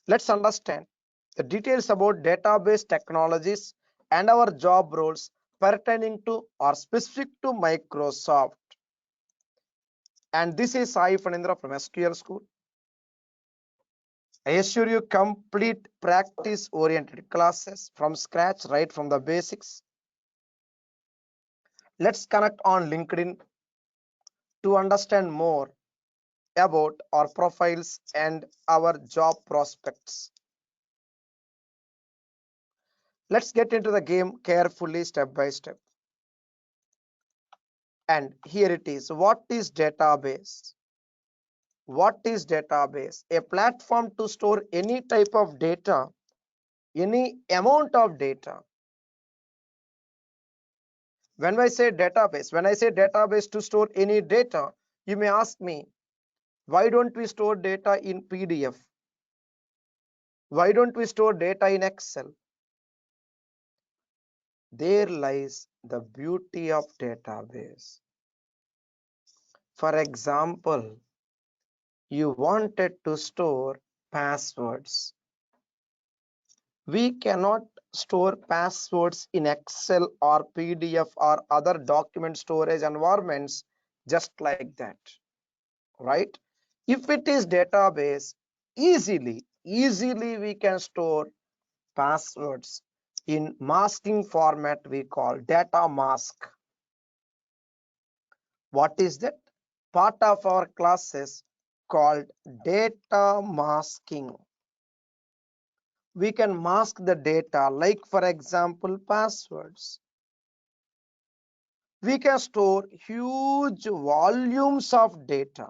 Let's understand the details about database technologies and our job roles pertaining to or specific to Microsoft. And this is Sai Fanindra from SQL School. I assure you complete practice oriented classes from scratch, right from the basics. Let's connect on LinkedIn to understand more about our profiles and our job prospects. Let's get into the game carefully, step by step. And here it is. What is database? What is database? A platform to store any type of data, any amount of data. When I say database to store any data, you may ask me, why don't we store data in PDF? Why don't we store data in Excel? There lies the beauty of database. For example, you wanted to store passwords. We cannot store passwords in Excel or PDF or other document storage environments just like that, right? If it is database, easily we can store passwords in masking format we call data mask. What is that? Part of our classes called data masking. We can mask the data, like for example passwords. We can store huge volumes of data.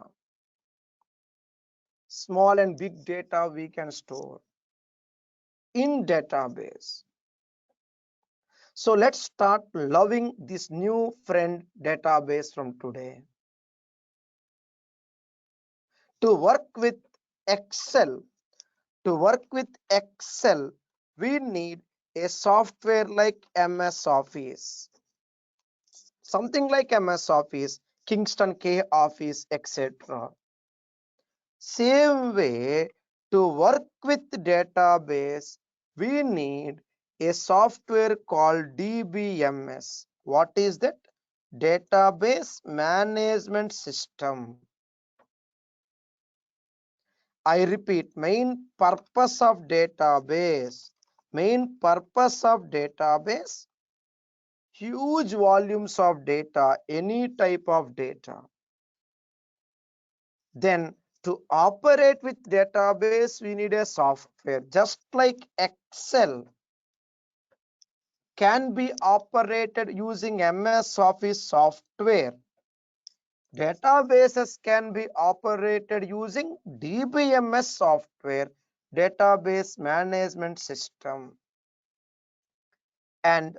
Small and big data we can store in database. So let's start loving this new friend database from today. To work with Excel, we need a software like MS Office. Something like MS Office, Kingston K Office, etc. Same way, to work with database, we need a software called DBMS. What is that? Database Management System. I repeat, main purpose of database, huge volumes of data, any type of data. Then to operate with database, we need a software. Just like Excel can be operated using MS Office software, databases can be operated using DBMS software, Database Management System. And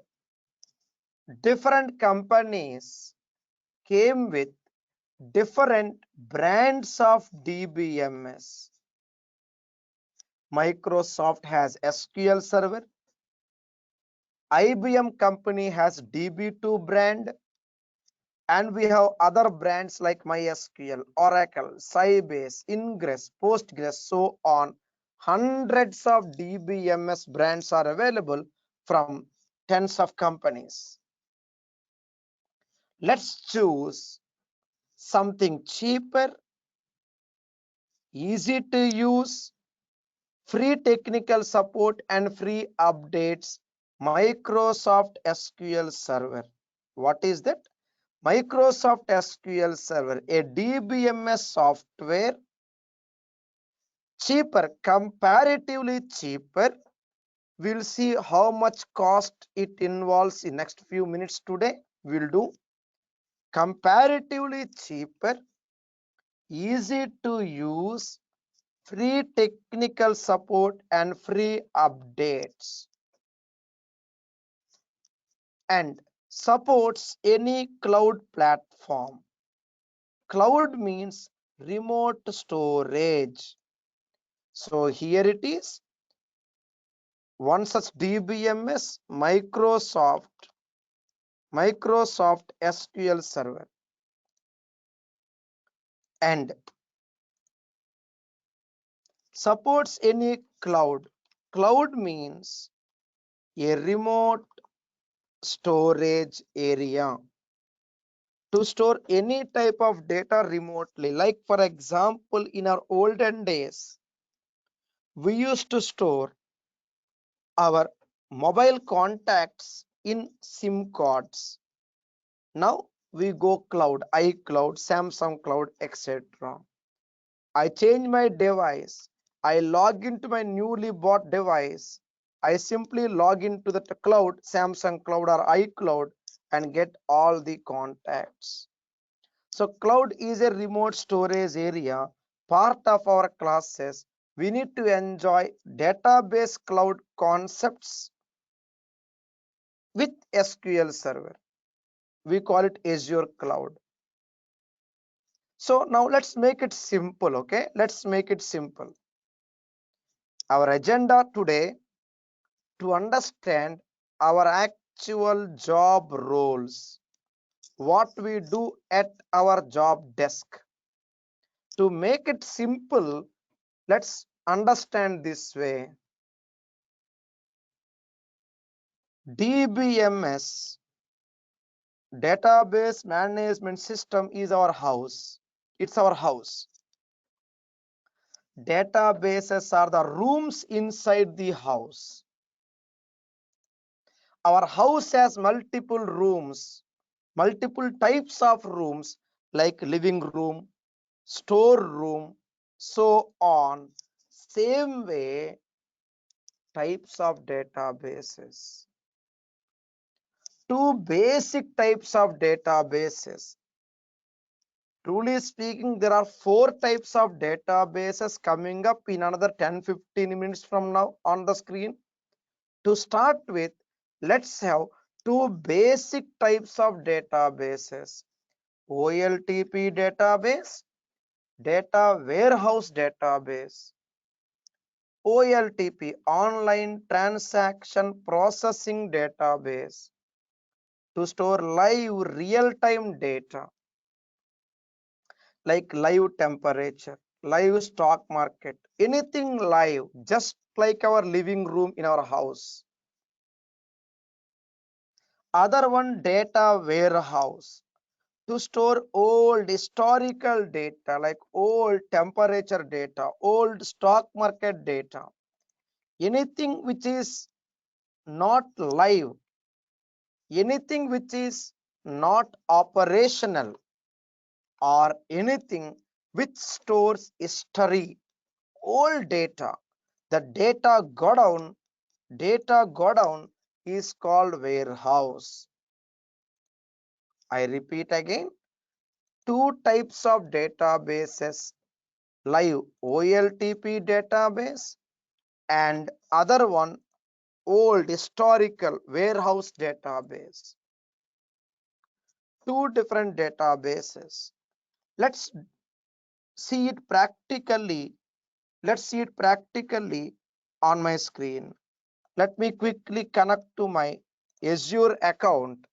different companies came with different brands of DBMS. Microsoft has SQL Server. IBM company has DB2 brand. And we have other brands like MySQL, Oracle, Sybase, Ingress, Postgres, so on. Hundreds of DBMS brands are available from tens of companies. Let's choose something cheaper, easy to use, free technical support and free updates. Microsoft SQL Server. What is that? Microsoft SQL Server, a DBMS software, cheaper, comparatively cheaper. We'll see how much cost it involves in next few minutes today. We'll do comparatively cheaper, easy to use, free technical support and free updates, and supports any cloud platform. Cloud means remote storage. So here it is. One such DBMS, Microsoft SQL Server, and supports any cloud. Cloud means a remote storage area to store any type of data remotely. Like for example, in our olden days, we used to store our mobile contacts in SIM cards. Now we go cloud, iCloud, Samsung Cloud, etc. I change my device. I log into my newly bought device. I simply log into the cloud, Samsung Cloud or iCloud, and get all the contacts. So cloud is a remote storage area, part of our classes. We need to enjoy database cloud concepts with SQL Server. We call it Azure Cloud. So now let's make it simple, okay? Let's make it simple. Our agenda today to understand our actual job roles, what we do at our job desk. To make it simple, let's understand this way. DBMS, Database Management System, is our house. It's our house. Databases are the rooms inside the house. Our house has multiple rooms, multiple types of rooms like living room, store room, so on. Same way, types of databases. Two basic types of databases. Truly speaking, there are 4 types of databases coming up in another 10-15 minutes from now on the screen. To start with, let's have 2 basic types of databases. OLTP database, data warehouse database. OLTP, online transaction processing database, to store live real-time data like live temperature, live stock market, anything live, just like our living room in our house. Other one, data warehouse, to store old historical data like old temperature data, old stock market data, anything which is not live, anything which is not operational, or anything which stores history, old data. The data godown is called warehouse. I repeat again, 2 types of databases, live OLTP database and other one, old historical warehouse database. 2 different databases. Let's see it practically. Let's see it practically on my screen. Let me quickly connect to my Azure account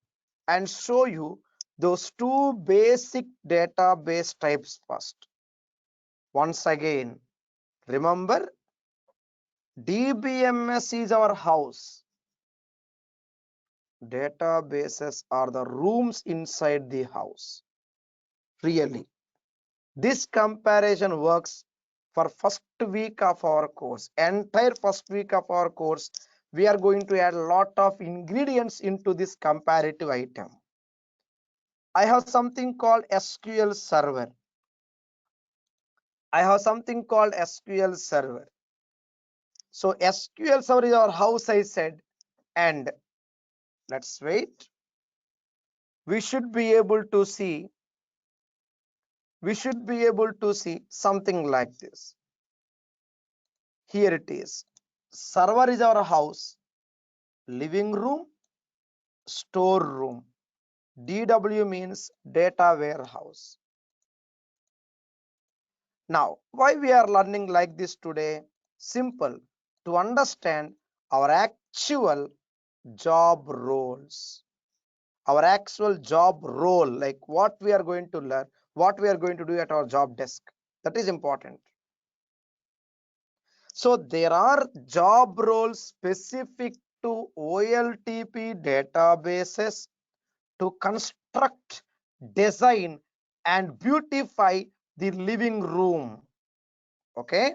and show you those 2 basic database types first. Once again, remember, DBMS is our house. Databases are the rooms inside the house. Really, this comparison works for first week of our course. Entire first week of our course, we are going to add a lot of ingredients into this comparative item. I have something called SQL Server. SQL Server. So SQL Server is our house, I said, and let's wait. We should be able to see something like this. Here it is. Server is our house, living room, store room. DW means data warehouse. Now, why we are learning like this today? Simple, to understand our actual job roles. Our actual job role, like what we are going to learn, what we are going to do at our job desk. That is important. So there are job roles specific to OLTP databases to construct, design, and beautify the living room. Okay,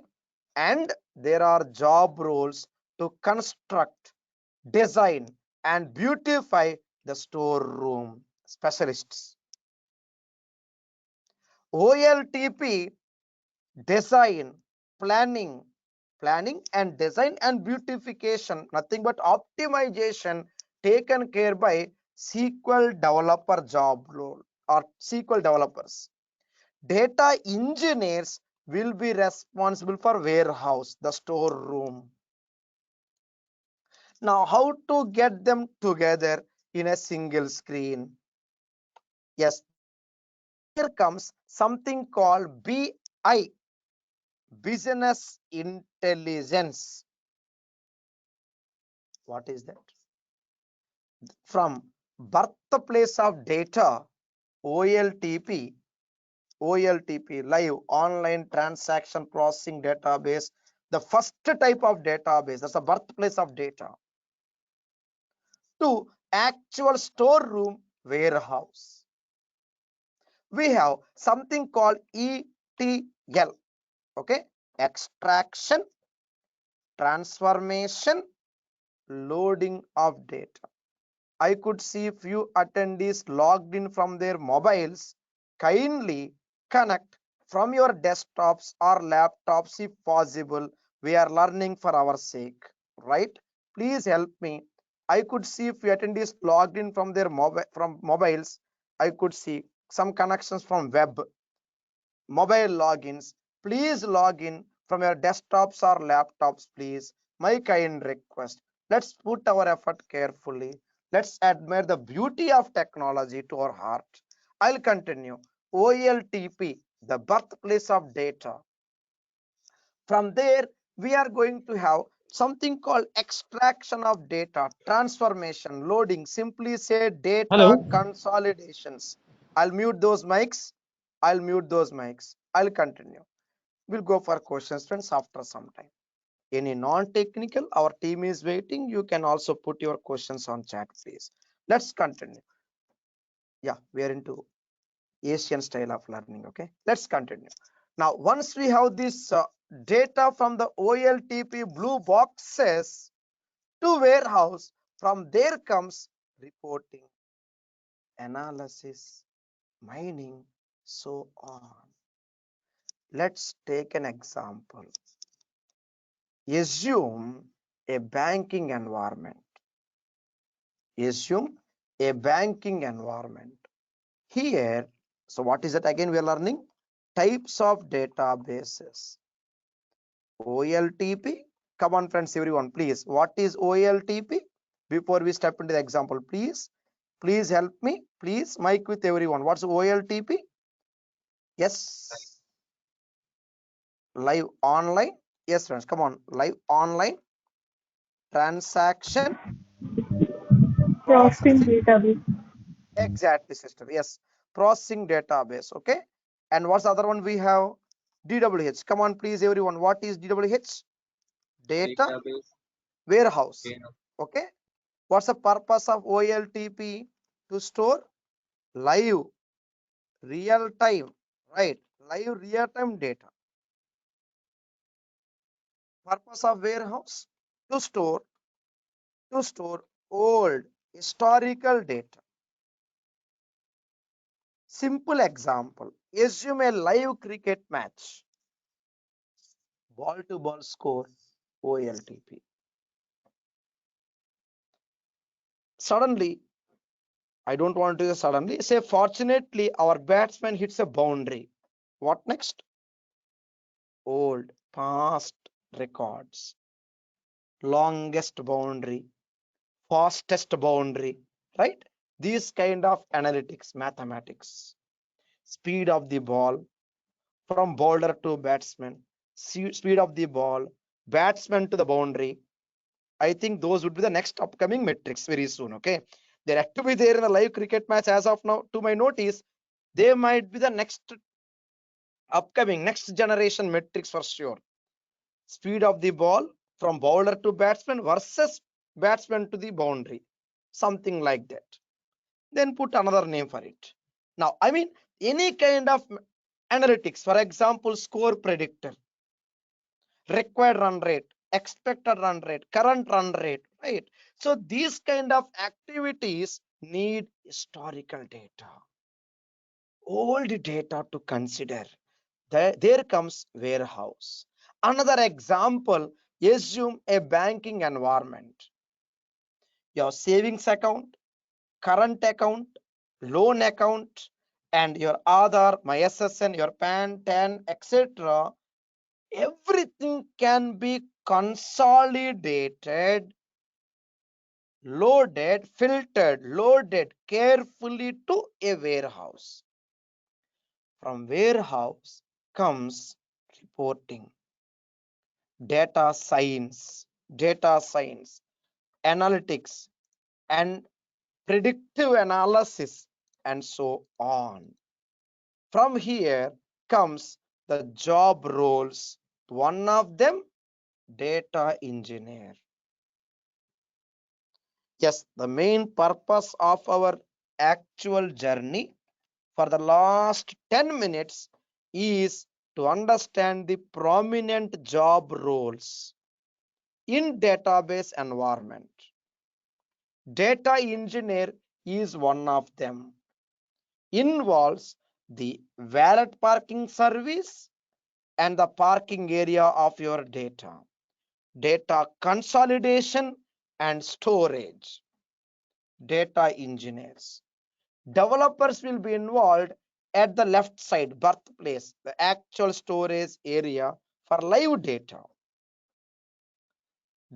and there are job roles to construct, design, and beautify the storeroom. Specialists. OLTP design, planning and design and beautification, nothing but optimization taken care by SQL developer job role or SQL developers. Data engineers will be responsible for warehouse, the storeroom. Now, how to get them together in a single screen? Yes, here comes something called BI, business intelligence. What is that? From birthplace of data, OLTP, live online transaction processing database, the first type of database, that's the birthplace of data, to actual storeroom warehouse. We have something called ETL, okay, extraction, transformation, loading of data. I could see few attendees logged in from their mobiles. Kindly connect from your desktops or laptops if possible. We are learning for our sake, right? Please help me. I could see few attendees logged in from their mobiles. I could see some connections from web, mobile logins. Please log in from your desktops or laptops, please. My kind request. Let's put our effort carefully. Let's admire the beauty of technology to our heart. I'll continue. OLTP, the birthplace of data. From there, we are going to have something called extraction of data, transformation, loading. Simply say data Hello. consolidations. I'll mute those mics. I'll continue. We'll go for questions, friends, after some time. Any non-technical, our team is waiting. You can also put your questions on chat, please. Let's continue. Yeah, we are into Asian style of learning. Okay, let's continue. Now, once we have this data from the OLTP blue boxes to warehouse, from there comes reporting, analysis, mining, so on. Let's take an example. Assume a banking environment. Assume a banking environment. Here, so what is it again we are learning? Types of databases. OLTP. Come on, friends, everyone, please. What is OLTP? Before we step into the example, please help me. Please, mic with everyone. What's OLTP? Yes. Live online. Yes, friends, come on. Live online transaction Processing processing. database. Exactly, sister. Yes, processing database. Okay. And what's the other one we have? DWH. Come on, please, everyone. What is DWH? Data warehouse. Okay. What's the purpose of OLTP? To store live, real time, right? Live real time data. Purpose of warehouse? To store old historical data. Simple example. Assume a live cricket match. Ball to ball score, OLTP. Suddenly, I don't want to say suddenly, say fortunately our batsman hits a boundary. What next? Old, past records, longest boundary, fastest boundary, right? These kind of analytics, mathematics, speed of the ball from bowler to batsman, speed of the ball, batsman to the boundary. I think those would be the next upcoming metrics very soon. Okay, they have to be there in a live cricket match as of now. To my notice, they might be the next upcoming next generation metrics for sure. speed of the ball from bowler to batsman versus batsman to the boundary, something like that. Then put another name for it. Now, I mean, any kind of analytics, for example, score predictor, required run rate, expected run rate, current run rate, right? So these kind of activities need historical data, old data to consider. There comes warehouse. Another example, assume a banking environment. Your savings account, current account, loan account, and your Aadhaar, my SSN, your PAN, TAN, etc. Everything can be consolidated, loaded, filtered, loaded carefully to a warehouse. From warehouse comes reporting, data science, analytics, and predictive analysis, and so on. From here comes the job roles. One of them, data engineer. Yes, the main purpose of our actual journey for the last 10 minutes is to understand the prominent job roles in database environment. Data engineer is one of them. Involves the valet parking service and the parking area of your data, data consolidation and storage. Data engineers. Developers will be involved at the left side, birthplace, the actual storage area for live data.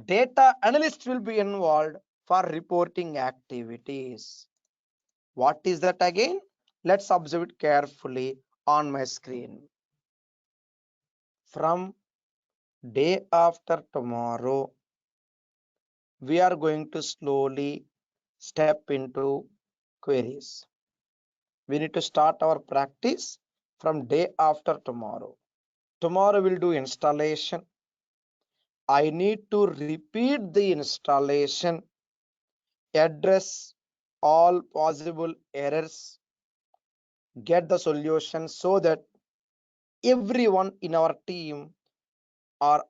Data analyst will be involved for reporting activities. What is that again? Let's observe it carefully on my screen. From day after tomorrow, we are going to slowly step into queries. We need to start our practice from day after tomorrow. Tomorrow we'll do installation. I need to repeat the installation, address all possible errors, get the solution so that everyone in our team are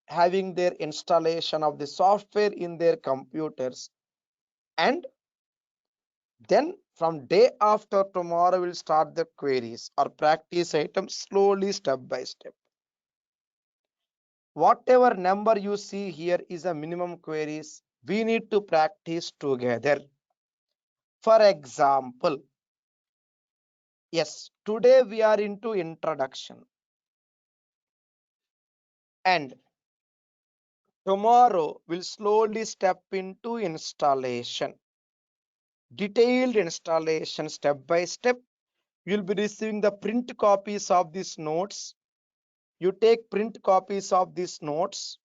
having their installation of the software in their computers. And then from day after tomorrow we'll start the queries or practice items slowly, step by step. Whatever number you see here is a minimum queries we need to practice together. For example, yes, today we are into introduction, and tomorrow we'll slowly step into installation, detailed installation step by step. You'll be receiving the print copies of these notes. You take print copies of these notes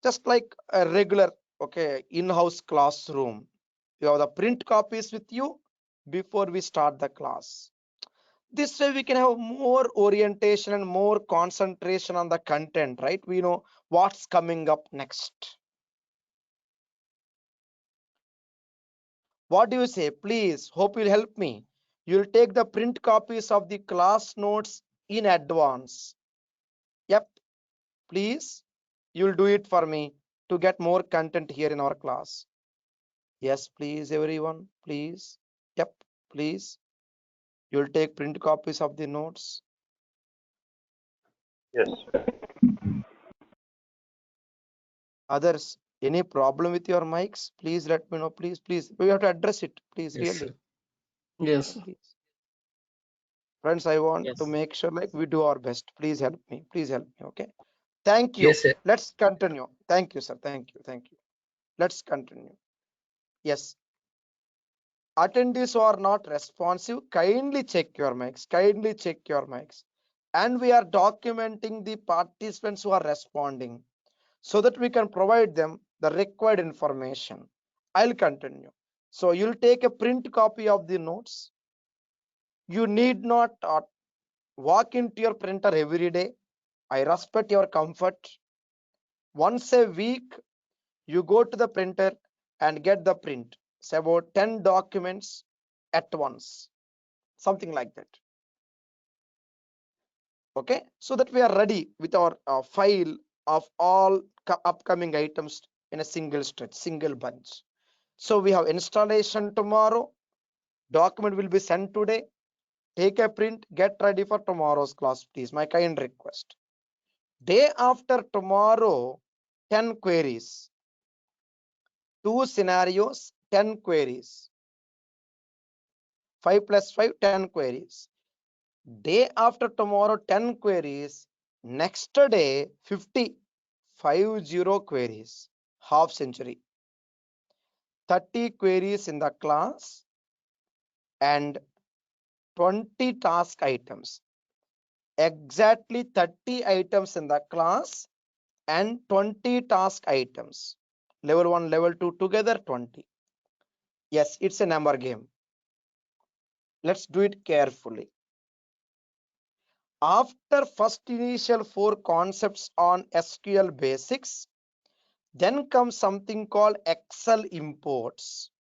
just like a regular in-house classroom. You have the print copies with you before we start the class. This way we can have more orientation and more concentration on the content, right? We know what's coming up next. What do you say? Please, hope you'll help me. You'll take the print copies of the class notes in advance. Yep, please, you'll do it for me to get more content here in our class. Yes, please, everyone, please. Yep, please. You'll take print copies of the notes. Yes. Others, any problem with your mics? Please let me know. Please. We have to address it. Please, Yes, really. sir. Yes. Please. Friends, I want Yes. to make sure like we do our best. Please help me. Please help me. Okay. Thank you. Yes, sir. Let's continue. Thank you, sir. Thank you. Let's continue. Yes. Attendees who are not responsive, kindly check your mics. And we are documenting the participants who are responding so that we can provide them the required information. I'll continue. So you'll take a print copy of the notes. You need not walk into your printer every day. I respect your comfort. Once a week, you go to the printer and get the print. It's about 10 documents at once, something like that. Okay, so that we are ready with our file of all upcoming items in a single stretch, single bunch. So we have installation tomorrow, document will be sent today. Take a print, get ready for tomorrow's class, please. My kind request. Day after tomorrow, 10 queries. 2 scenarios, 10 queries. 5 plus 5, 10 queries. Day after tomorrow, 10 queries. Next day, 50 queries. Half century. 30 queries in the class and 20 task items. Exactly 30 items in the class and 20 task items. Level 1, level 2 together 20. Yes, it's a number game. Let's do it carefully. After first initial 4 concepts on SQL basics, then comes something called Excel imports,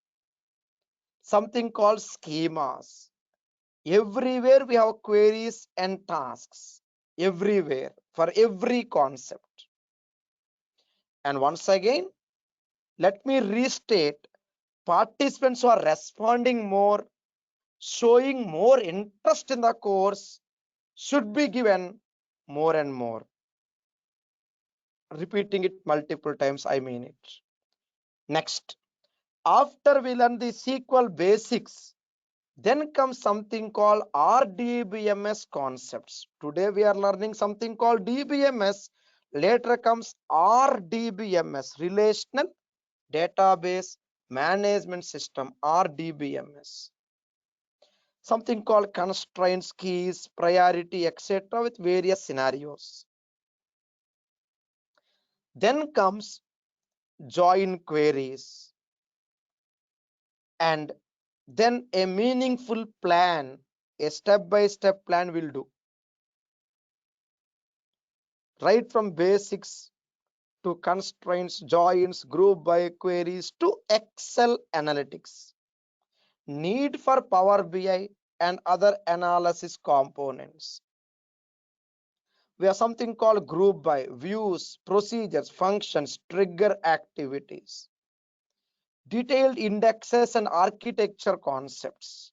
something called schemas. Everywhere we have queries and tasks, everywhere, for every concept. And once again, let me restate, participants who are responding more, showing more interest in the course, should be given more and more. Repeating it multiple times, I mean it. Next, after we learn the SQL basics, then comes something called RDBMS concepts. Today we are learning something called DBMS. Later comes RDBMS, Relational Database Management System, RDBMS. Something called constraints, keys, priority, etc. with various scenarios. Then comes join queries, and then a meaningful plan, a step-by-step plan will do. Right from basics to constraints, joins, group by queries to Excel analytics. Need for Power BI and other analysis components. We have something called group by, views, procedures, functions, trigger activities. Detailed indexes and architecture concepts.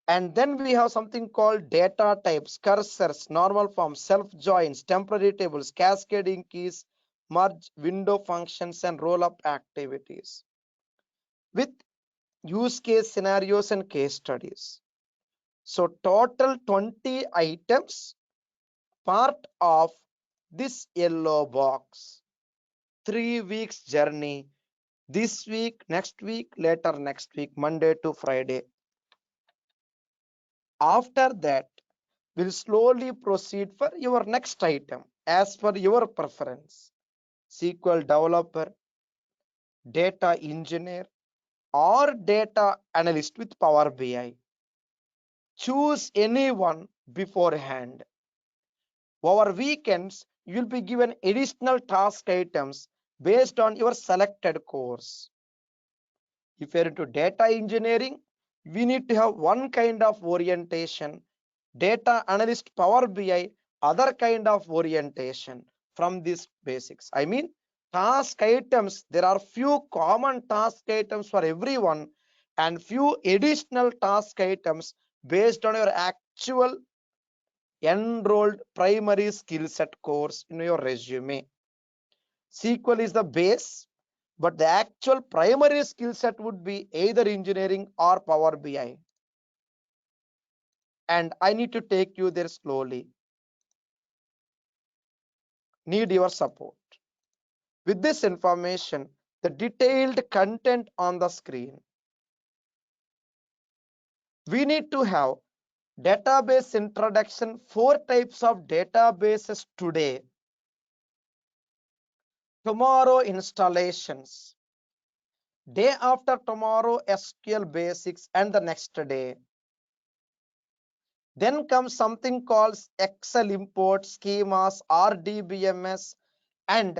And then we have something called data types, cursors, normal forms, self joins, temporary tables, cascading keys, merge, window functions, and roll-up activities with use case scenarios and case studies. So total 20 items, part of this yellow box. 3 weeks journey. This week, next week, later next week, Monday to Friday. After that, we'll slowly proceed for your next item as per your preference. SQL Developer, Data Engineer, or Data Analyst with Power BI. Choose any one beforehand. Over weekends, you'll be given additional task items based on your selected course. If you're into data engineering, we need to have one kind of orientation. Data analyst, Power BI, other kind of orientation from these basics. I mean, task items, there are few common task items for everyone and few additional task items based on your actual enrolled primary skill set course in your resume. SQL is the base, but the actual primary skill set would be either engineering or Power BI. And I need to take you there slowly. Need your support. With this information, the detailed content on the screen, we need to have database introduction, 4 types of databases today. Tomorrow installations. Day after tomorrow SQL basics, and the next day. Then comes something called Excel import, schemas, RDBMS, and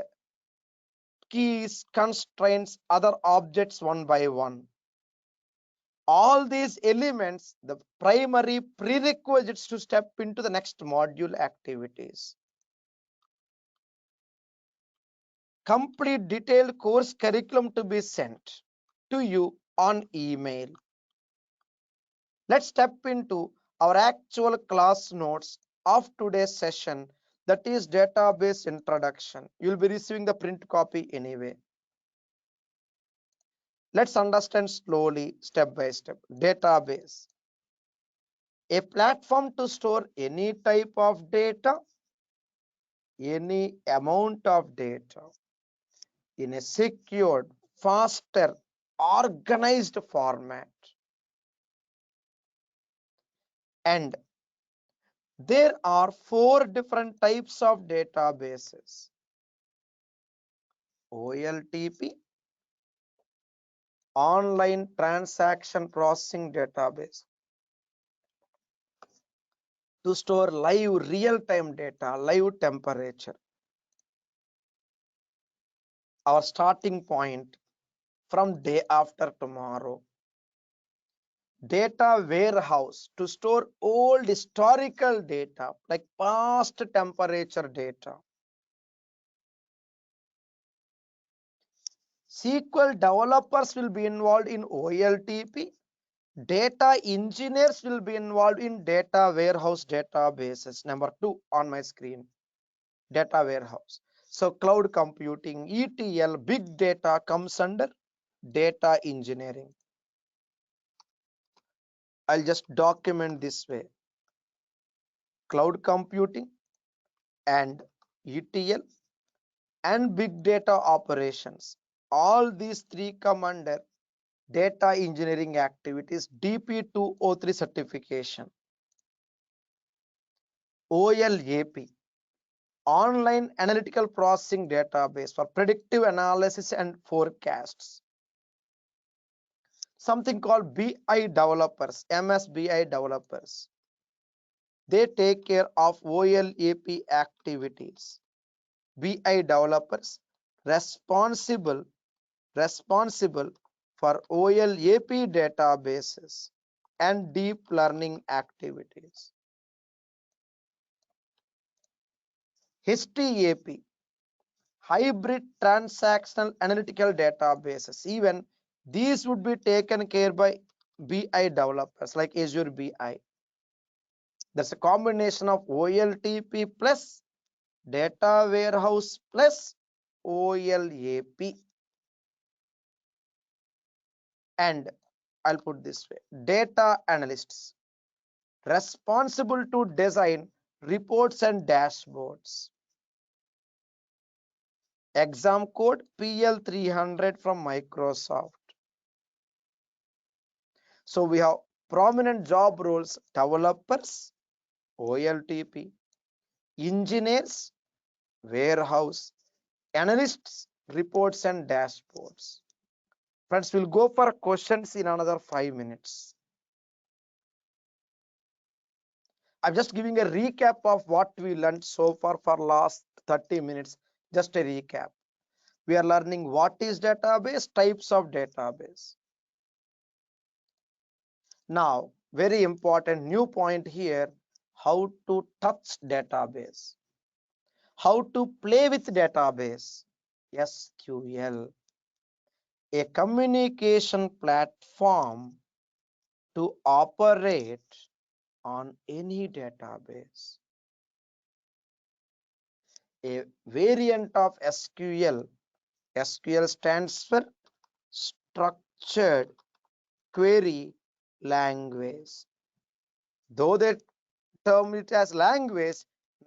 keys, constraints, other objects one by one. All these elements, the primary prerequisites to step into the next module activities. Complete detailed course curriculum to be sent to you on email. Let's step into our actual class notes of today's session, that is database introduction. You will be receiving the print copy anyway. Let's understand slowly, step by step. Database, a platform to store any type of data, any amount of data in a secured, faster, organized format. And there are 4 different types of databases: OLTP, online transaction processing database, to store live real-time data, live temperature. Our starting point from day after tomorrow. Data warehouse, to store old historical data like past temperature data. SQL developers will be involved in OLTP. Data engineers will be involved in data warehouse databases. Number 2 on my screen, data warehouse. So cloud computing, ETL, big data comes under data engineering. I'll just document this way: cloud computing and ETL and big data operations. All these 3 come under data engineering activities, DP203 certification. OLAP, online analytical processing database for predictive analysis and forecasts. Something called BI developers, MSBI developers. They take care of OLAP activities. BI developers responsible for OLAP databases and deep learning activities. HTAP, hybrid transactional analytical databases. Even these would be taken care by BI developers like Azure BI. That's a combination of OLTP plus data warehouse plus OLAP. And I'll put this way: data analysts, responsible to design reports and dashboards. Exam code PL300 from Microsoft. So we have prominent job roles: developers, OLTP, engineers, warehouse, analysts, reports and dashboards. Friends, we'll go for questions in another 5 minutes. I'm just giving a recap of what we learned so far for last 30 minutes. Just a recap. We are learning what is database, types of database. Now, very important new point here: how to touch database, how to play with database. SQL, a communication platform to operate on any database. A variant of SQL. SQL stands for structured query language. Though they term it as language,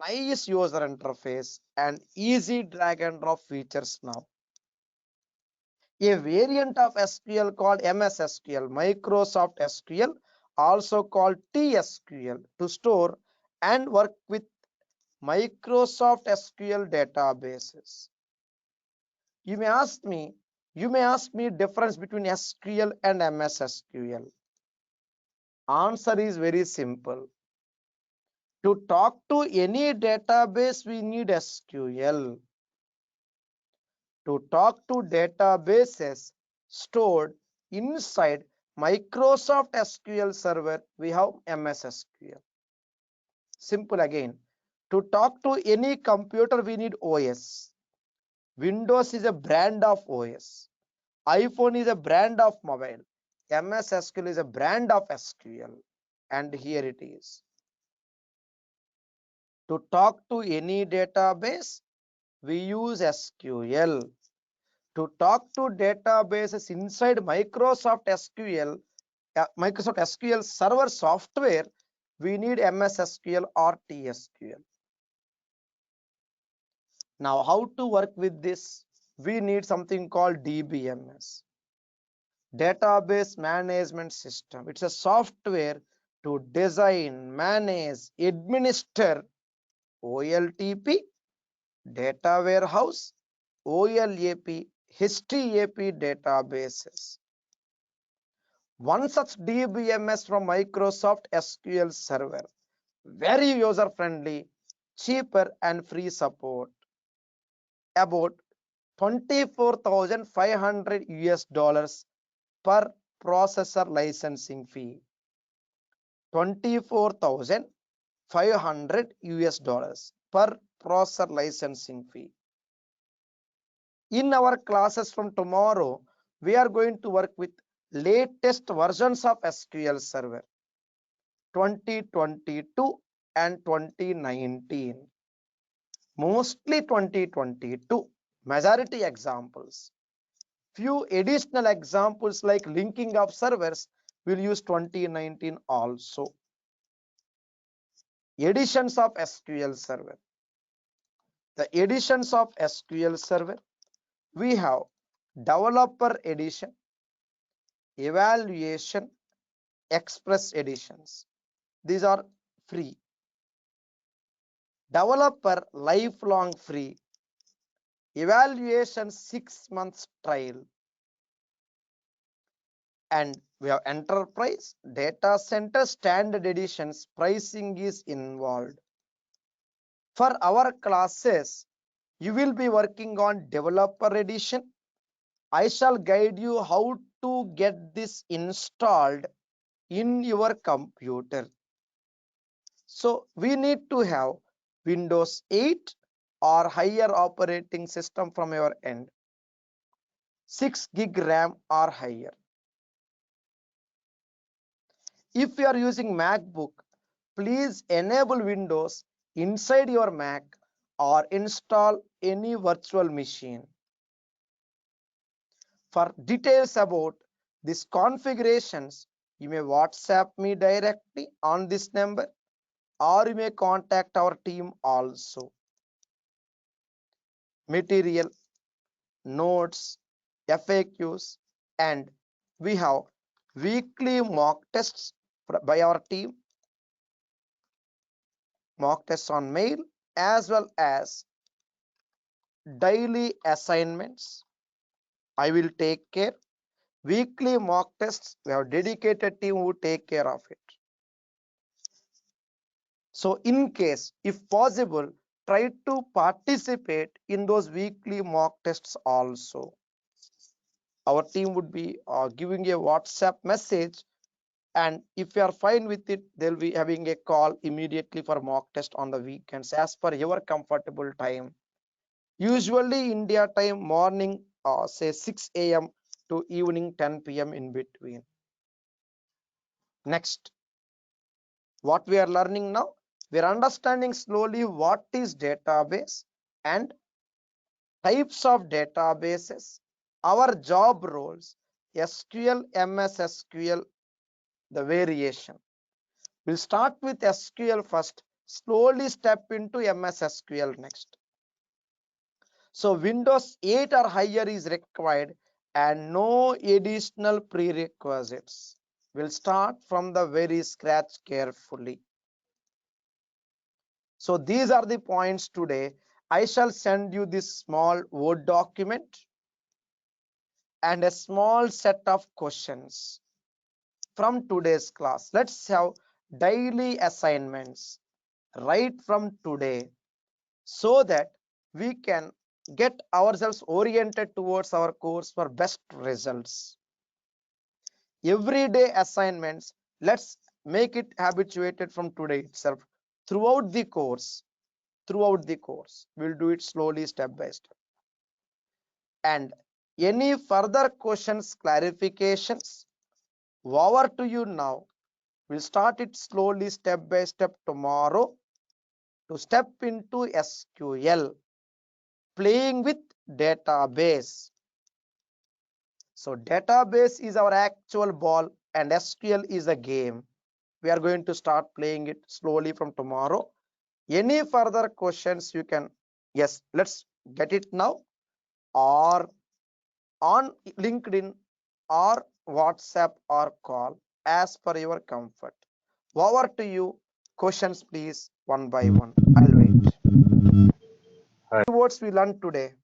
nice user interface and easy drag and drop features now. A variant of SQL called MS SQL, Microsoft SQL, also called TSQL, to store and work with Microsoft SQL databases. You may ask me difference between SQL and MS SQL. Answer is very simple. To talk to any database, we need SQL. To talk to databases stored inside Microsoft SQL Server, we have MS SQL. Simple again. To talk to any computer, we need OS. Windows is a brand of OS. iPhone is a brand of mobile. MS SQL is a brand of SQL. And here it is. To talk to any database, we use SQL. To talk to databases inside Microsoft SQL, Microsoft SQL Server software, we need MS SQL or TSQL. Now, how to work with this? We need something called DBMS, Database Management System. It's a software to design, manage, administer OLTP, data warehouse, OLAP, history AP databases. One such DBMS from Microsoft SQL Server, very user friendly, cheaper and free support, about $24,500 US per processor licensing fee. $24,500 US per processor licensing fee. In our classes from tomorrow, we are going to work with latest versions of SQL Server 2022 and 2019. Mostly 2022. Majority examples. Few additional examples like linking of servers will use 2019 also. Editions of SQL Server. The editions of SQL Server, we have Developer Edition, Evaluation, Express editions. These are free. Developer lifelong free. Evaluation 6 months trial. And we have Enterprise, Data Center, Standard editions. Pricing is involved. For our classes, you will be working on Developer Edition. I shall guide you how to get this installed in your computer. So we need to have Windows 8 or higher operating system from your end. 6 gig RAM or higher. If you are using MacBook, please enable Windows inside your Mac or install any virtual machine. For details about these configurations, you may WhatsApp me directly on this number or you may contact our team also. Material, notes, FAQs, and we have weekly mock tests by our team, mock tests on mail, as well as daily assignments. I will take care. Weekly mock tests, we have dedicated team who take care of it. So in case, if possible, try to participate in those weekly mock tests also. Our team would be giving a WhatsApp message, and if you are fine with it, they'll be having a call immediately for mock test on the weekends as per your comfortable time. Usually India time morning, say 6 a.m. to evening 10 p.m. in between. Next, what we are learning now, we are understanding slowly what is database and types of databases, our job roles, SQL, MS SQL, the variation. We'll start with SQL first, slowly step into MS SQL next. So Windows 8 or higher is required and no additional prerequisites. We'll start from the very scratch carefully. So these are the points today. I shall send you this small Word document and a small set of questions from today's class. Let's have daily assignments. right from today, so that we can get ourselves oriented towards our course for best results. Everyday assignments, let's make it habituated from today itself. Throughout the course, we'll do it slowly, step by step. And any further questions, clarifications, over to you now. We'll start it slowly, step by step tomorrow to step into SQL, playing with database. So database is our actual ball and SQL is a game. We are going to start playing it slowly from tomorrow. Any further questions you can, yes, let's get it now, or on LinkedIn or WhatsApp or call as per your comfort. Over to you. Questions please, one by one. I'll wait. Keywords we learned today.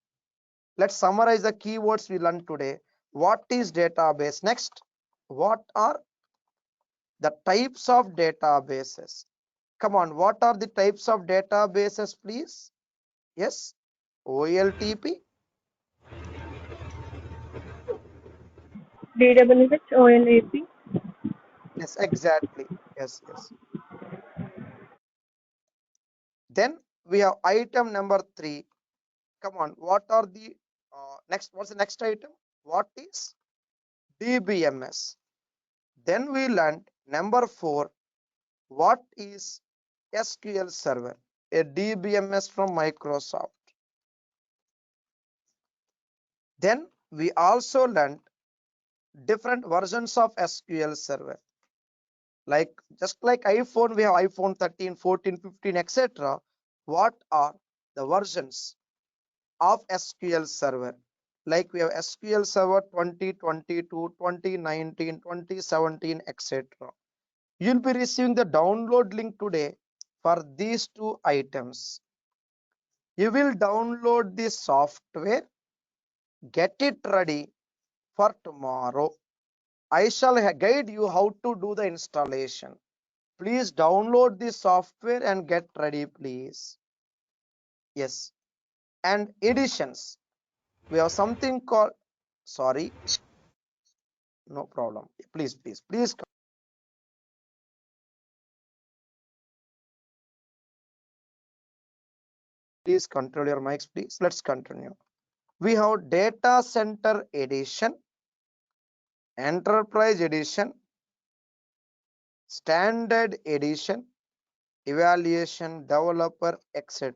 Let's summarize the keywords we learned today. What is database? Next, what are the types of databases? Come on, what are the types of databases, please? Yes, OLTP. DWH, OLAP. Yes, exactly. Yes, yes. Then we have item number 3. Come on, what are the next? What's the next item? What is DBMS? Then we learned number 4. What is SQL Server? A DBMS from Microsoft. Then we also learned different versions of SQL Server. Like just like iPhone, we have iPhone 13, 14, 15, etc. What are the versions of SQL Server? Like we have SQL Server 2022, 2019, 2017, etc. You'll be receiving the download link today for these 2 items. You will download the software, get it ready for tomorrow. I shall guide you how to do the installation. Please download the software and get ready, please. Yes. And editions. We have something called, sorry, no problem. Please control your mics, please. Let's continue. We have data center edition, enterprise edition, standard edition, evaluation, developer, etc.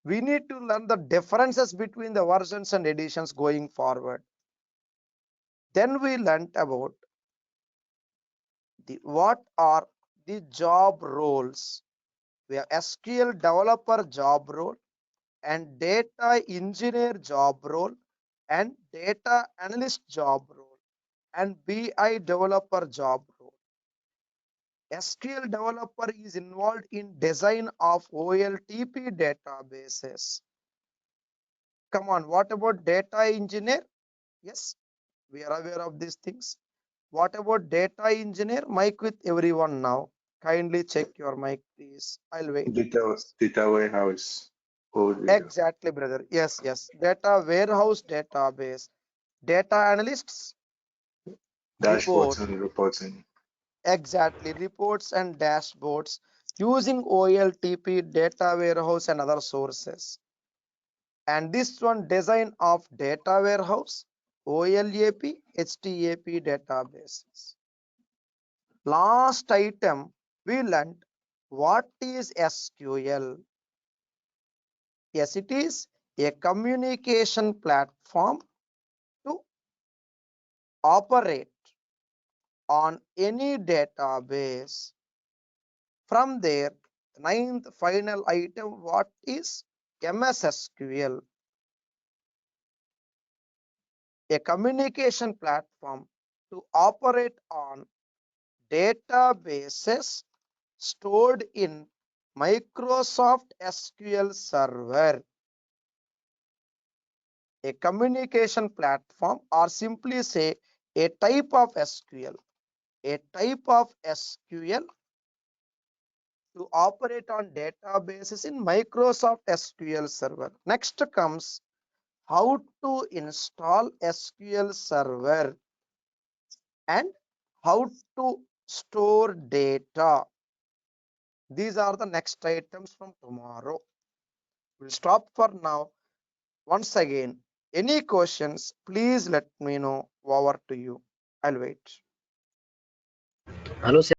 We need to learn the differences between the versions and editions going forward. Then we learned about what are the job roles. We have SQL Developer job role and Data Engineer job role and Data Analyst job role and BI Developer job role. SQL Developer is involved in design of OLTP databases. Come on, what about Data Engineer? Yes, we are aware of these things. What about Data Engineer? Mic with everyone now. Kindly check your mic, please. I'll wait. Data warehouse. Exactly, brother. Yes, yes. Data warehouse database. Data analysts. Dashboards Report. and reporting. Exactly. Reports and dashboards using OLTP, data warehouse, and other sources. And this one, design of data warehouse, OLAP, HTAP databases. Last item, we learned what is SQL. Yes, it is a communication platform to operate on any database. From there, ninth final item, what is MS SQL? A communication platform to operate on databases stored in Microsoft SQL Server. A communication platform, or simply say a type of SQL. A type of SQL to operate on databases in Microsoft SQL Server. Next comes how to install SQL Server and how to store data. These are the next items from tomorrow. We'll stop for now. Once again, any questions, please let me know. Over to you. I'll wait. Hello, sir.